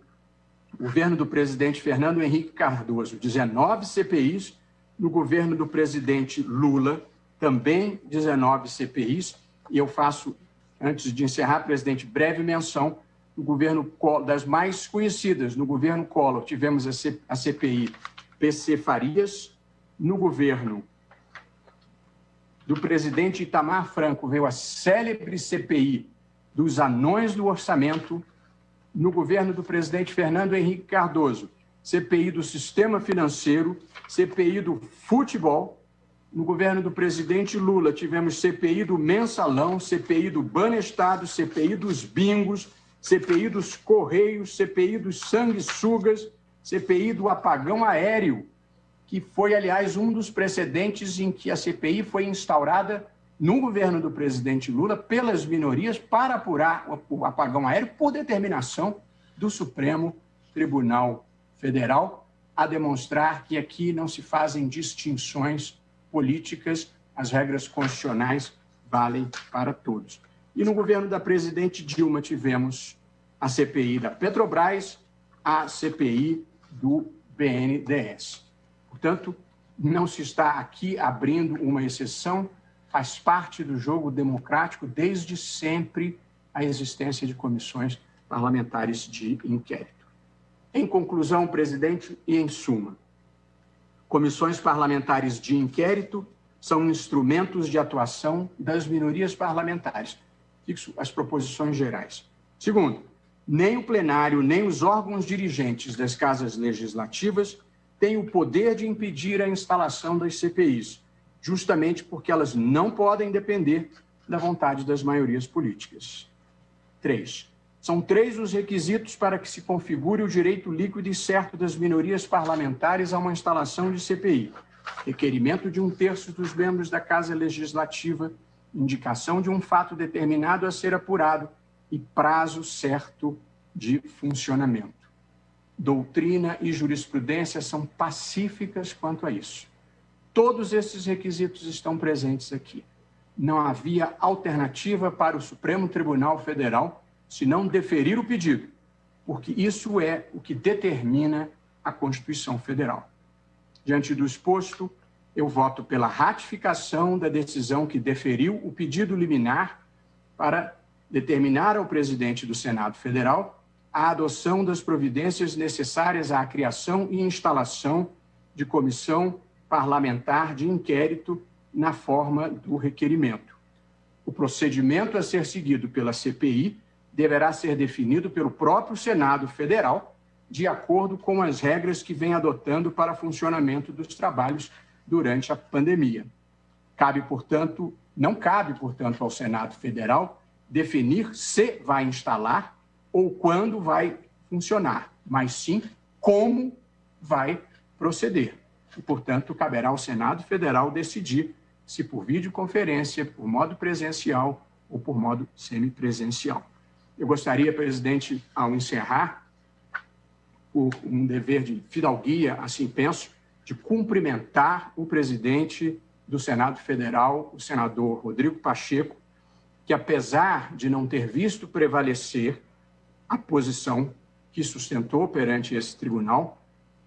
A: governo do presidente Fernando Henrique Cardoso, 19 CPIs. No governo do presidente Lula, também 19 CPIs. E eu faço, antes de encerrar, presidente, breve menção do governo Collor, das mais conhecidas. No governo Collor, tivemos a CPI PC Farias. No governo do presidente Itamar Franco, veio a célebre CPI dos anões do orçamento. No governo do presidente Fernando Henrique Cardoso, CPI do sistema financeiro, CPI do futebol. No governo do presidente Lula, tivemos CPI do mensalão, CPI do Banestado, CPI dos bingos, CPI dos correios, CPI dos sanguessugas, CPI do apagão aéreo, que foi, aliás, um dos precedentes em que a CPI foi instaurada no governo do presidente Lula pelas minorias para apurar o apagão aéreo por determinação do Supremo Tribunal Federal, a demonstrar que aqui não se fazem distinções políticas, as regras constitucionais valem para todos. E no governo da presidente Dilma tivemos a CPI da Petrobras, a CPI do BNDES. Portanto, não se está aqui abrindo uma exceção, faz parte do jogo democrático desde sempre a existência de comissões parlamentares de inquérito. Em conclusão, presidente, e em suma, comissões parlamentares de inquérito são instrumentos de atuação das minorias parlamentares. Fixo as proposições gerais. Segundo, nem o plenário, nem os órgãos dirigentes das casas legislativas têm o poder de impedir a instalação das CPIs, justamente porque elas não podem depender da vontade das maiorias políticas. 3. São 3 os requisitos para que se configure o direito líquido e certo das minorias parlamentares a uma instalação de CPI. Requerimento de 1/3 dos membros da Casa Legislativa, indicação de um fato determinado a ser apurado e prazo certo de funcionamento. Doutrina e jurisprudência são pacíficas quanto a isso. Todos esses requisitos estão presentes aqui. Não havia alternativa para o Supremo Tribunal Federal senão deferir o pedido, porque isso é o que determina a Constituição Federal. Diante do exposto, eu voto pela ratificação da decisão que deferiu o pedido liminar para determinar ao presidente do Senado Federal a adoção das providências necessárias à criação e instalação de comissão parlamentar de inquérito na forma do requerimento. O procedimento a ser seguido pela CPI deverá ser definido pelo próprio Senado Federal, de acordo com as regras que vem adotando para funcionamento dos trabalhos durante a pandemia. Não cabe, portanto, ao Senado Federal definir se vai instalar ou quando vai funcionar, mas sim como vai proceder. E, portanto, caberá ao Senado Federal decidir se por videoconferência, por modo presencial ou por modo semipresencial. Eu gostaria, presidente, ao encerrar, por um dever de fidalguia, assim penso, de cumprimentar o presidente do Senado Federal, o senador Rodrigo Pacheco, que, apesar de não ter visto prevalecer a posição que sustentou perante esse tribunal,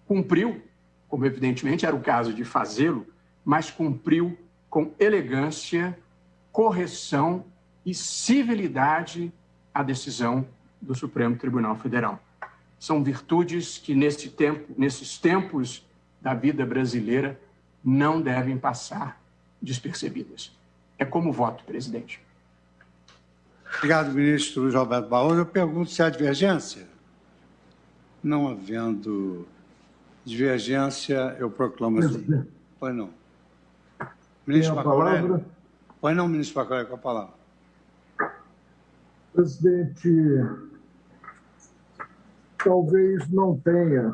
A: cumpriu, como evidentemente era o caso de fazê-lo, mas cumpriu com elegância, correção e civilidade a decisão do Supremo Tribunal Federal. São virtudes que, nesses tempos da vida brasileira, não devem passar despercebidas. É como voto, presidente.
B: Obrigado, ministro Luiz Roberto Barroso. Eu pergunto se há divergência. Não havendo divergência, eu proclamo assim. Pois não. Ministro Marco Aurélio. Pois não, ministro Marco Aurélio, com a palavra.
E: Presidente, talvez não tenha,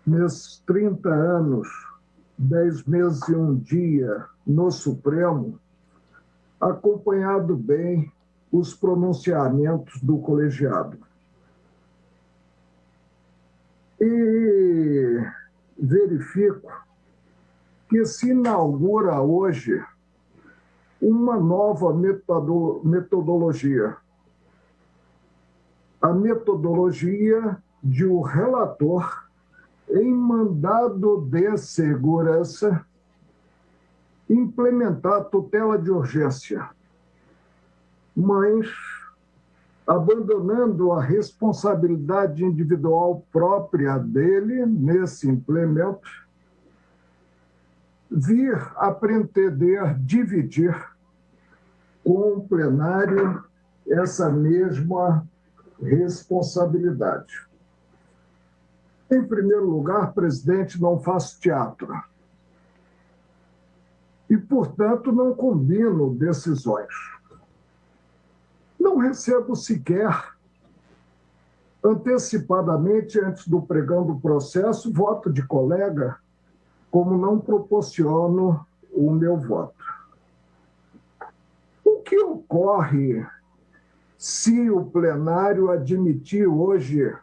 E: nesses 30 anos, 10 meses e 1 dia no Supremo, acompanhado bem os pronunciamentos do colegiado. E verifico que se inaugura hoje uma nova metodologia. A metodologia de o relator, em mandado de segurança, implementar a tutela de urgência, mas abandonando a responsabilidade individual própria dele nesse implemento, vir a pretender dividir com o plenário essa mesma responsabilidade. Em primeiro lugar, presidente, não faço teatro. E, portanto, não combino decisões. Não recebo sequer, antecipadamente, antes do pregão do processo, voto de colega, como não proporciono o meu voto. O que ocorre se o plenário admitir hoje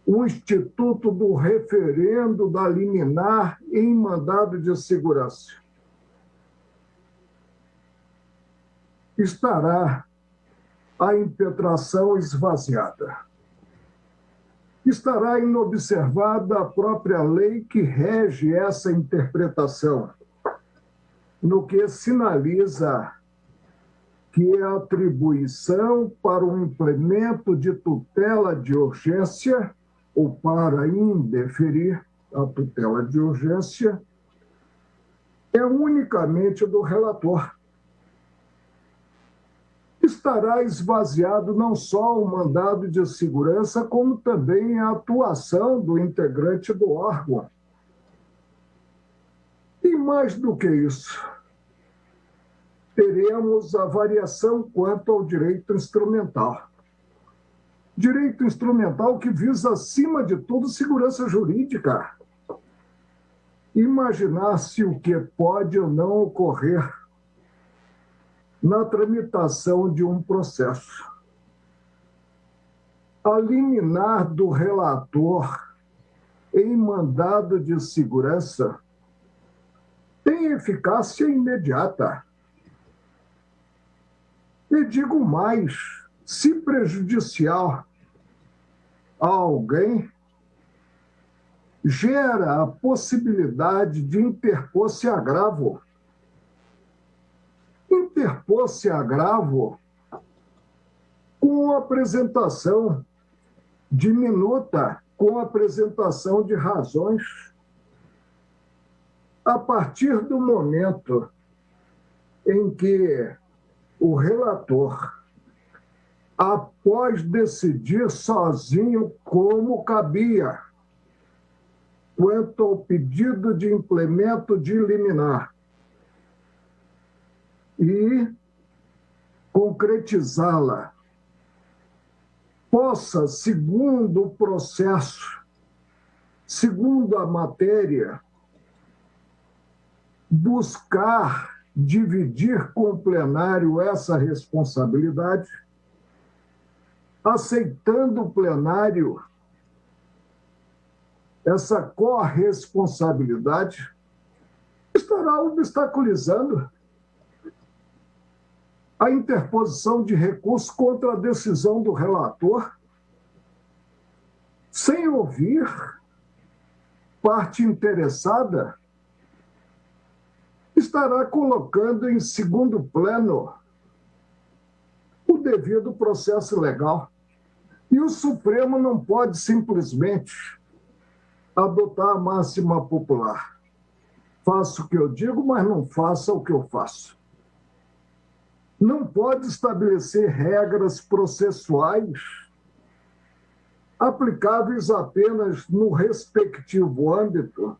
E: o instituto do referendo da liminar em mandado de segurança. Estará a impetração esvaziada. Estará inobservada a própria lei que rege essa interpretação, no que sinaliza que a atribuição para o implemento de tutela de urgência ou para indeferir a tutela de urgência é unicamente do relator. Estará esvaziado não só o mandado de segurança, como também a atuação do integrante do órgão. E mais do que isso, teremos a variação quanto ao direito instrumental. Direito instrumental que visa, acima de tudo, segurança jurídica. Imaginar-se o que pode ou não ocorrer na tramitação de um processo. A liminar do relator em mandado de segurança tem eficácia imediata. E digo mais, se prejudicial a alguém, gera a possibilidade de interpor-se agravo. Interpor-se agravo com apresentação de minuta, com apresentação de razões. A partir do momento em que o relator, após decidir sozinho como cabia, quanto ao pedido de implemento de liminar, e concretizá-la, possa, segundo o processo, segundo a matéria, buscar dividir com o plenário essa responsabilidade, aceitando o plenário essa corresponsabilidade, estará obstaculizando a interposição de recurso contra a decisão do relator, sem ouvir parte interessada, estará colocando em segundo plano o devido processo legal. E o Supremo não pode simplesmente adotar a máxima popular. Faço o que eu digo, mas não faça o que eu faço. Não pode estabelecer regras processuais aplicáveis apenas no respectivo âmbito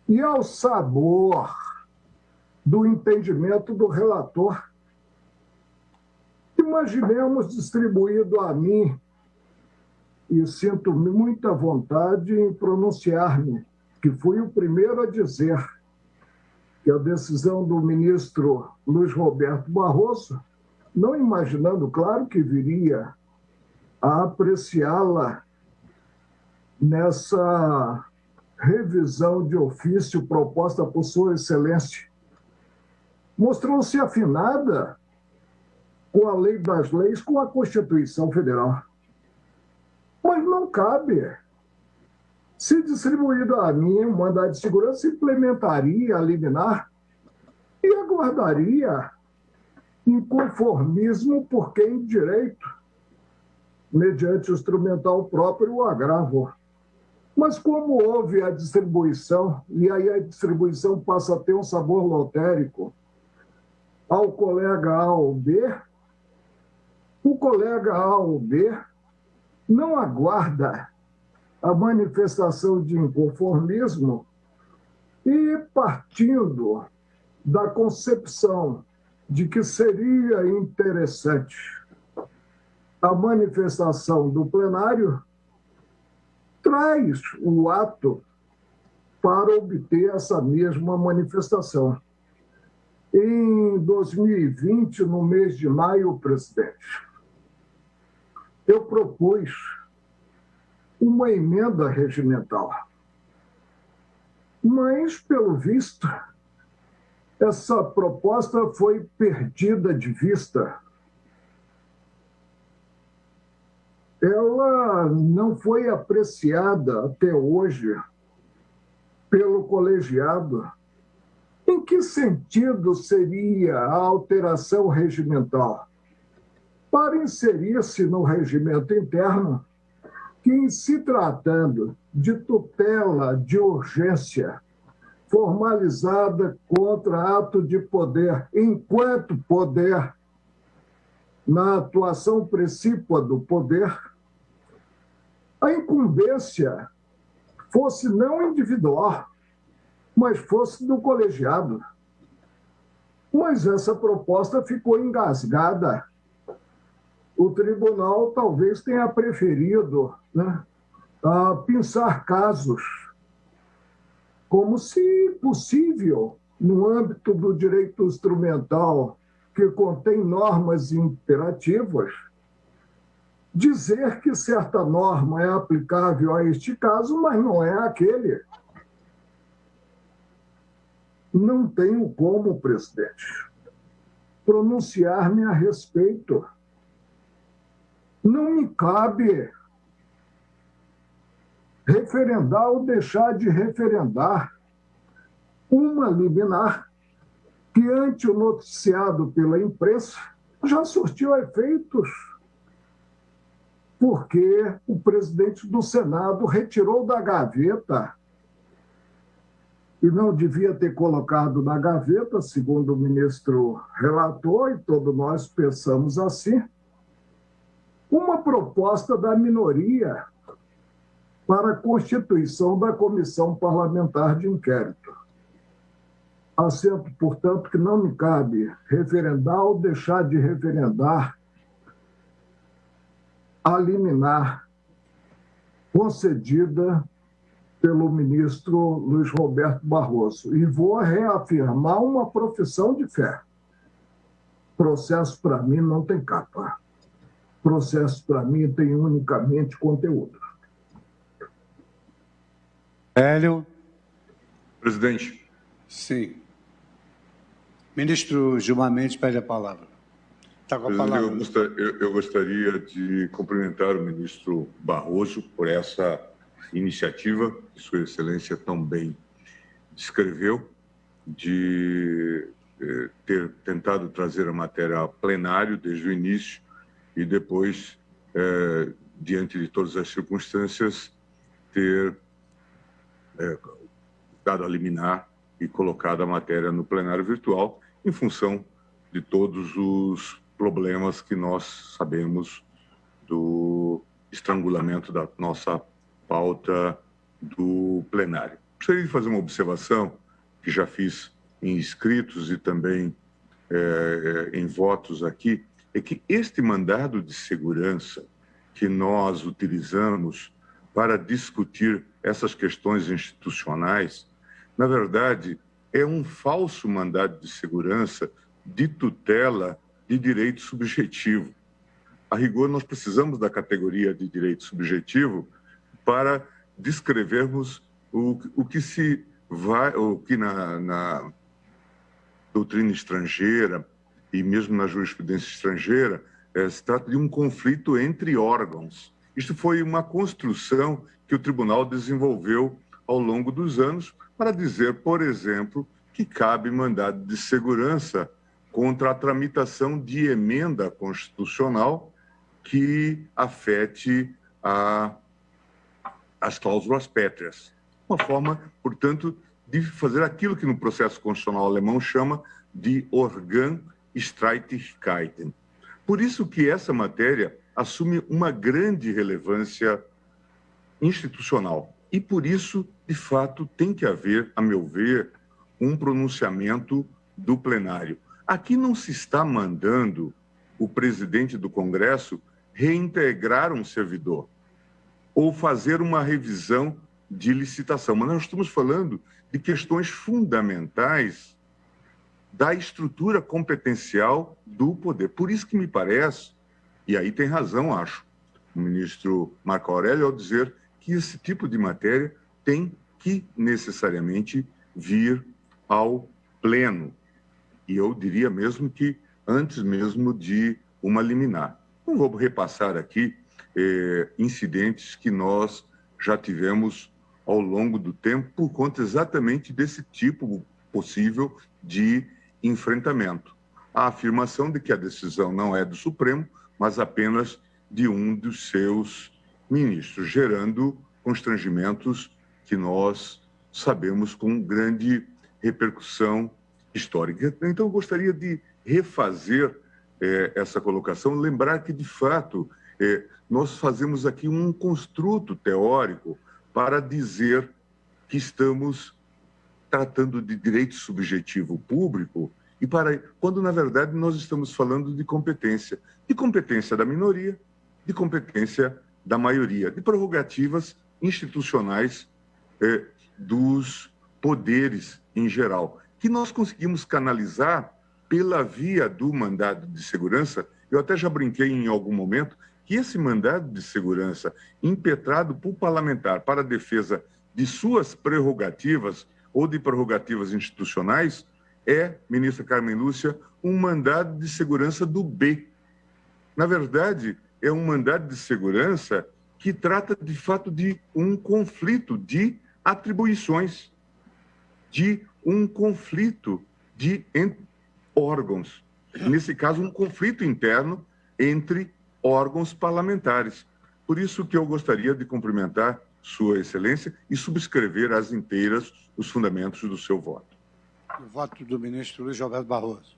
E: e ao sabor do entendimento do relator. Imaginemos distribuído a mim, e sinto muita vontade em pronunciar-me, que fui o primeiro a dizer que a decisão do ministro Luiz Roberto Barroso, não imaginando, claro, que viria a apreciá-la nessa revisão de ofício proposta por Sua Excelência, mostrou-se afinada com a lei das leis, com a Constituição Federal. Mas não cabe. Se distribuído a mim um mandado de segurança, implementaria a liminar e aguardaria inconformismo por quem direito, mediante o instrumental próprio, o agravo. Mas como houve a distribuição, e aí a distribuição passa a ter um sabor lotérico, ao colega A ou B, o colega A ou B não aguarda a manifestação de inconformismo e, partindo da concepção de que seria interessante a manifestação do plenário, traz o ato para obter essa mesma manifestação. Em 2020, no mês de maio, presidente, eu propus uma emenda regimental. Mas, pelo visto, essa proposta foi perdida de vista. Ela não foi apreciada até hoje pelo colegiado. Em que sentido seria a alteração regimental? Para inserir-se no regimento interno que, em se tratando de tutela de urgência formalizada contra ato de poder, enquanto poder, na atuação precípua do poder, a incumbência fosse não individual, mas fosse do colegiado. Mas essa proposta ficou engasgada. O tribunal talvez tenha preferido, né, pensar casos, como se possível, no âmbito do direito instrumental, que contém normas imperativas, dizer que certa norma é aplicável a este caso, mas não é aquele. Não tenho como, presidente, pronunciar-me a respeito. Não me cabe referendar ou deixar de referendar uma liminar que, ante o noticiado pela imprensa, já surtiu efeitos, porque o presidente do Senado retirou da gaveta, e não devia ter colocado na gaveta, segundo o ministro relator, e todos nós pensamos assim, uma proposta da minoria para a constituição da Comissão Parlamentar de Inquérito. Assento, portanto, que não me cabe referendar ou deixar de referendar a liminar concedida pelo ministro Luiz Roberto Barroso. E vou reafirmar uma profissão de fé. Processo, para mim, não tem capa. Processo, para mim, tem unicamente conteúdo.
B: Hélio.
F: Presidente.
B: Sim. Ministro Gilmar Mendes pede a palavra. Está com a palavra.
F: Eu gostaria de cumprimentar o ministro Barroso por essa iniciativa que Sua Excelência tão bem descreveu, de ter tentado trazer a matéria a plenário desde o início e depois, diante de todas as circunstâncias, ter dado a liminar e colocado a matéria no plenário virtual em função de todos os problemas que nós sabemos do estrangulamento da nossa pauta do plenário. Gostaria de fazer uma observação que já fiz em escritos e também em votos aqui, é que este mandado de segurança que nós utilizamos para discutir essas questões institucionais, na verdade, é um falso mandado de segurança de tutela de direito subjetivo. A rigor, nós precisamos da categoria de direito subjetivo para descrevermos o que na doutrina estrangeira e mesmo na jurisprudência estrangeira se trata de um conflito entre órgãos. Isto foi uma construção que o tribunal desenvolveu ao longo dos anos para dizer, por exemplo, que cabe mandado de segurança contra a tramitação de emenda constitucional que afete as cláusulas pétreas. Uma forma, portanto, de fazer aquilo que no processo constitucional alemão chama de Organstreitigkeiten. Por isso que essa matéria assume uma grande relevância institucional. E por isso, de fato, tem que haver, a meu ver, um pronunciamento do plenário. Aqui não se está mandando o presidente do Congresso reintegrar um servidor ou fazer uma revisão de licitação, mas nós estamos falando de questões fundamentais da estrutura competencial do poder. Por isso que me parece, e aí tem razão, acho, o ministro Marco Aurélio ao dizer que esse tipo de matéria tem que necessariamente vir ao Pleno. E eu diria mesmo que antes mesmo de uma liminar. Não vou repassar aqui incidentes que nós já tivemos ao longo do tempo por conta exatamente desse tipo possível de enfrentamento. A afirmação de que a decisão não é do Supremo, mas apenas de um dos seus ministros, gerando constrangimentos que nós sabemos com grande repercussão histórica. Então, eu gostaria de refazer essa colocação, lembrar que, de fato, nós fazemos aqui um construto teórico para dizer que estamos tratando de direito subjetivo público e quando, na verdade, nós estamos falando de competência da minoria, de competência da maioria, de prerrogativas institucionais dos poderes em geral, que nós conseguimos canalizar pela via do mandado de segurança. Eu até já brinquei em algum momento que esse mandado de segurança impetrado por parlamentar para a defesa de suas prerrogativas ou de prerrogativas institucionais ministra Carmen Lúcia, um mandado de segurança do B. Na verdade, é um mandado de segurança que trata, de fato, de um conflito de atribuições, de um conflito entre órgãos. Nesse caso, um conflito interno entre órgãos parlamentares. Por isso que eu gostaria de cumprimentar Sua Excelência e subscrever às inteiras os fundamentos do seu voto.
B: O voto do ministro Luiz Roberto Barroso.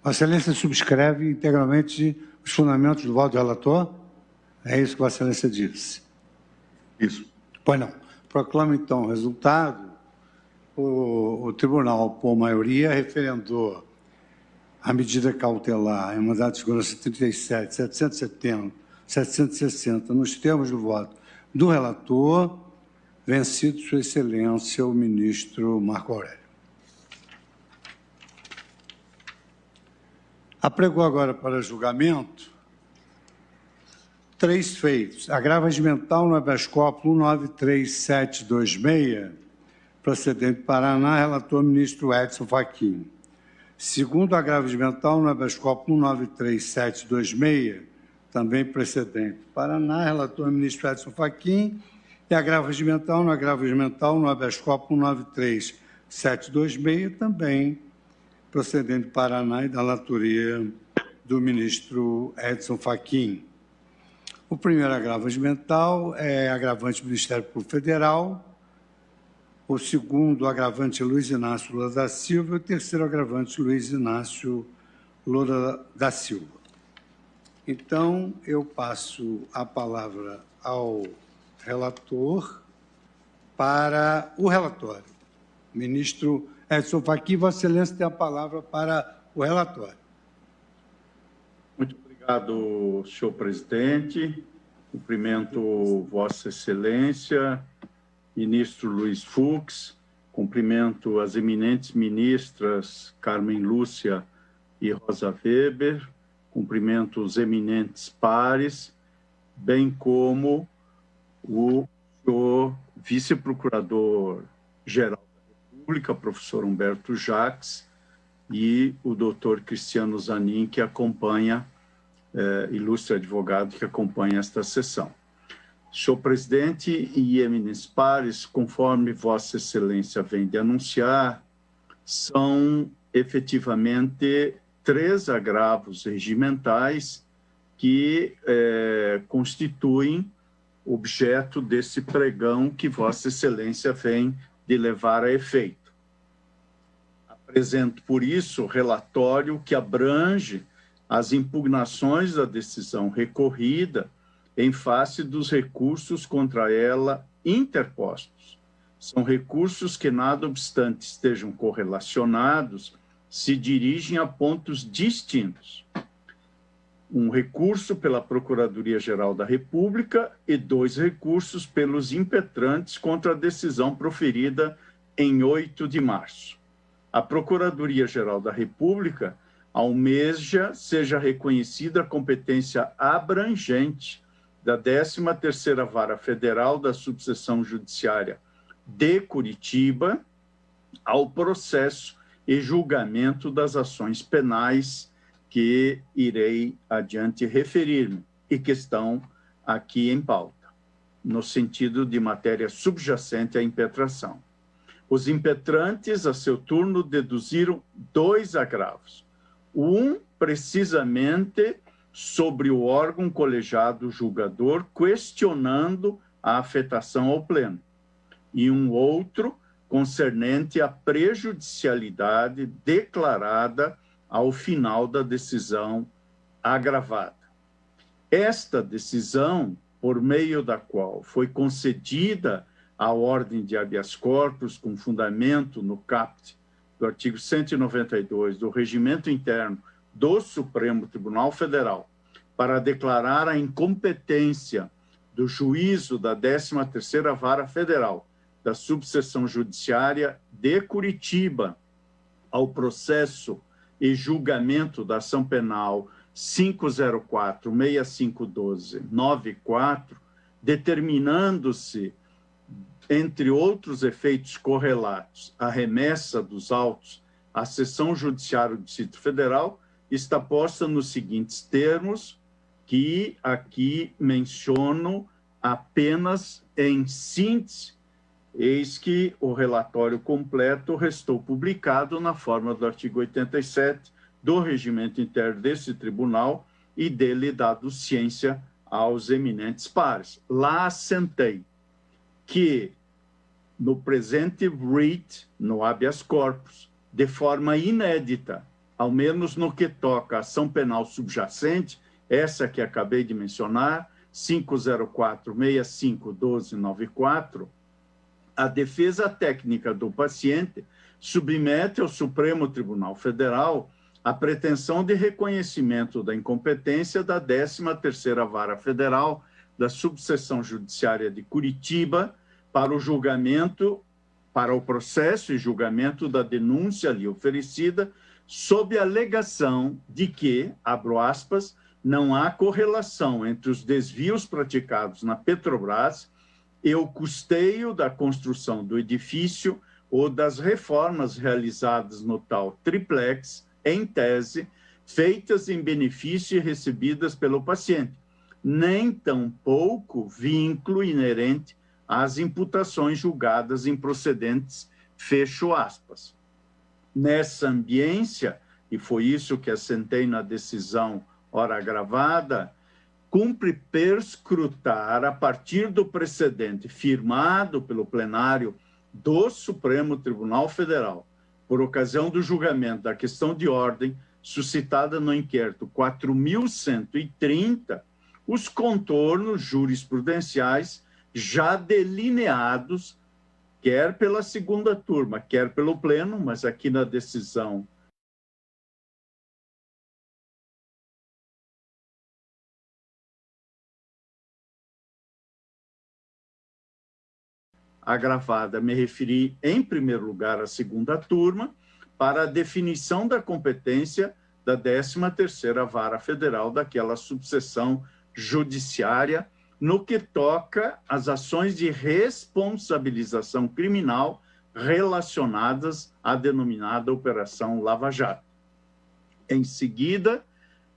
B: Vossa Excelência subscreve integralmente os fundamentos do voto do relator? É isso que Vossa Excelência disse?
F: Isso.
B: Pois não. Proclamo, então, o resultado. O tribunal, por maioria, referendou a medida cautelar em mandado de segurança 37, 770, 760, nos termos do voto do relator, vencido Sua Excelência, o ministro Marco Aurélio. Apregou agora para julgamento 3 feitos. Agravo regimental no habeas corpus 193726, procedente do Paraná, relator ministro Edson Fachin. Segundo agravo regimental no habeas corpus 193726, também precedente do Paraná, relator ministro Edson Fachin. E agravo regimental no habeas corpus 193726, também procedente do Paraná e da relatoria do ministro Edson Fachin. O primeiro agravo regimental é agravante do Ministério Público Federal, o segundo agravante Luiz Inácio Lula da Silva e o terceiro agravante Luiz Inácio Lula da Silva. Então, eu passo a palavra ao relator para o relatório. Ministro Edson Fachin, Vossa Excelência tem a palavra para o relatório.
G: Muito obrigado, senhor presidente. Cumprimento Vossa Excelência, ministro Luiz Fux, cumprimento as eminentes ministras Carmen Lúcia e Rosa Weber, cumprimento os eminentes pares, bem como o senhor vice-procurador-geral da República, professor Humberto Jacques, e o doutor Cristiano Zanin, que acompanha, ilustre advogado, que acompanha esta sessão. Senhor presidente e eminentes pares, conforme Vossa Excelência vem de anunciar, são efetivamente 3 agravos regimentais que constituem objeto desse pregão que Vossa Excelência vem de levar a efeito. Apresento, por isso, relatório que abrange as impugnações da decisão recorrida em face dos recursos contra ela interpostos. São recursos que, nada obstante estejam correlacionados, se dirigem a pontos distintos. Um recurso pela Procuradoria-Geral da República e 2 recursos pelos impetrantes contra a decisão proferida em 8 de março. A Procuradoria-Geral da República almeja seja reconhecida a competência abrangente da 13ª Vara Federal da Subseção Judiciária de Curitiba ao processo e julgamento das ações penais que irei adiante referir-me e que estão aqui em pauta, no sentido de matéria subjacente à impetração. Os impetrantes, a seu turno, deduziram 2 agravos. Um, precisamente, sobre o órgão colegiado julgador, questionando a afetação ao pleno, e um outro concernente à prejudicialidade declarada ao final da decisão agravada. Esta decisão, por meio da qual foi concedida a ordem de habeas corpus com fundamento no caput do artigo 192 do Regimento Interno do Supremo Tribunal Federal para declarar a incompetência do juízo da 13ª Vara Federal da Subseção Judiciária de Curitiba ao processo e julgamento da ação penal 504-6512-94, determinando-se, entre outros efeitos correlatos, a remessa dos autos à Seção Judiciária do Distrito Federal, está posta nos seguintes termos, que aqui menciono apenas em síntese, eis que o relatório completo restou publicado na forma do artigo 87 do Regimento Interno desse tribunal e dele dado ciência aos eminentes pares. Lá assentei que, no presente writ, no habeas corpus, de forma inédita, ao menos no que toca à ação penal subjacente, essa que acabei de mencionar, 504-6512-94, a defesa técnica do paciente submete ao Supremo Tribunal Federal a pretensão de reconhecimento da incompetência da 13ª Vara Federal da Subseção Judiciária de Curitiba para o julgamento, para o processo e julgamento da denúncia ali oferecida, sob a alegação de que, abro aspas, não há correlação entre os desvios praticados na Petrobras e o custeio da construção do edifício ou das reformas realizadas no tal triplex, em tese, feitas em benefício e recebidas pelo paciente, nem tampouco vínculo inerente às imputações julgadas improcedentes, fecho aspas. Nessa ambiência, e foi isso que assentei na decisão ora gravada, cumpre perscrutar, a partir do precedente firmado pelo plenário do Supremo Tribunal Federal, por ocasião do julgamento da questão de ordem suscitada no inquérito 4.130, os contornos jurisprudenciais já delineados, quer pela segunda turma, quer pelo pleno, mas aqui na decisão agravada, me referi em primeiro lugar à segunda turma, para a definição da competência da 13ª Vara Federal daquela subseção judiciária no que toca às ações de responsabilização criminal relacionadas à denominada Operação Lava Jato. Em seguida,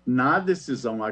G: na decisão